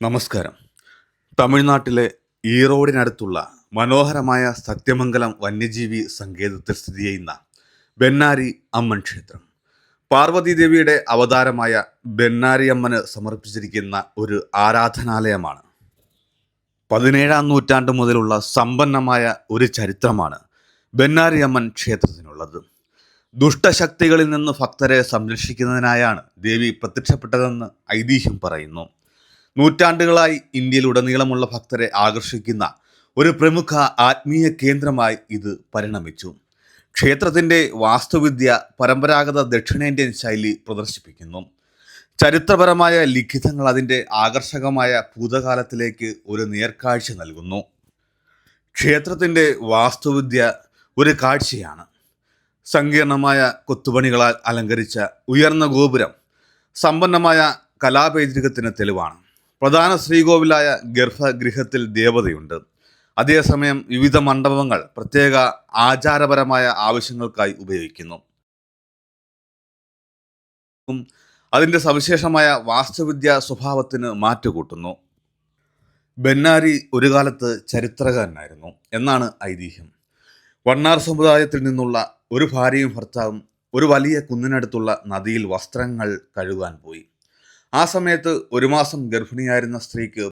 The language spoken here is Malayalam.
നമസ്കാരം. തമിഴ്നാട്ടിലെ ഈറോഡിനടുത്തുള്ള മനോഹരമായ സത്യമംഗലം വന്യജീവി സങ്കേതത്തിൽ സ്ഥിതി ചെയ്യുന്ന ബെന്നാരി അമ്മൻ ക്ഷേത്രം പാർവതീദേവിയുടെ അവതാരമായ ബെന്നാരി അമ്മന് സമർപ്പിച്ചിരിക്കുന്ന ഒരു ആരാധനാലയമാണ്. 17-ാം നൂറ്റാണ്ട് മുതലുള്ള സമ്പന്നമായ ഒരു ചരിത്രമാണ് ബെന്നാരി അമ്മൻ ക്ഷേത്രത്തിനുള്ളത്. ദുഷ്ടശക്തികളിൽ നിന്ന് ഭക്തരെ സംരക്ഷിക്കുന്നതിനായാണ് ദേവി പ്രത്യക്ഷപ്പെട്ടതെന്ന് ഐതിഹ്യം പറയുന്നു. നൂറ്റാണ്ടുകളായി ഇന്ത്യയിലുടനീളമുള്ള ഭക്തരെ ആകർഷിക്കുന്ന ഒരു പ്രമുഖ ആത്മീയ കേന്ദ്രമായി ഇത് പരിണമിച്ചു. ക്ഷേത്രത്തിൻ്റെ വാസ്തുവിദ്യ പരമ്പരാഗത ദക്ഷിണേന്ത്യൻ ശൈലി പ്രദർശിപ്പിക്കുന്നു. ചരിത്രപരമായ ലിഖിതങ്ങൾ അതിൻ്റെ ആകർഷകമായ ഭൂതകാലത്തിലേക്ക് ഒരു നേർക്കാഴ്ച നൽകുന്നു. ക്ഷേത്രത്തിൻ്റെ വാസ്തുവിദ്യ ഒരു കാഴ്ചയാണ്. സങ്കീർണമായ കൊത്തുപണികളാൽ അലങ്കരിച്ച ഉയർന്ന ഗോപുരം സമ്പന്നമായ കലാപൈതൃകത്തിന് തെളിവാണ്. പ്രധാന ശ്രീകോവിലായ ഗർഭഗൃഹത്തിൽ ദേവതയുണ്ട്. അതേസമയം വിവിധ മണ്ഡപങ്ങൾ പ്രത്യേക ആചാരപരമായ ആവശ്യങ്ങൾക്കായി ഉപയോഗിക്കുന്നു. അതിൻ്റെ സവിശേഷമായ വാസ്തുവിദ്യാ സ്വഭാവത്തിന് മാറ്റുകൂട്ടുന്നു. ബെന്നാരി ഒരു കാലത്ത് ചരിത്രകാരനായിരുന്നു എന്നാണ് ഐതിഹ്യം. വണ്ണാർ സമുദായത്തിൽ നിന്നുള്ള ഒരു ഭാര്യയും ഭർത്താവും ഒരു വലിയ കുന്നിനടുത്തുള്ള നദിയിൽ വസ്ത്രങ്ങൾ കഴുകാൻ പോയി. ആ സമയത്ത് ഒരു മാസം ഗർഭിണിയായിരുന്ന സ്ത്രീക്ക്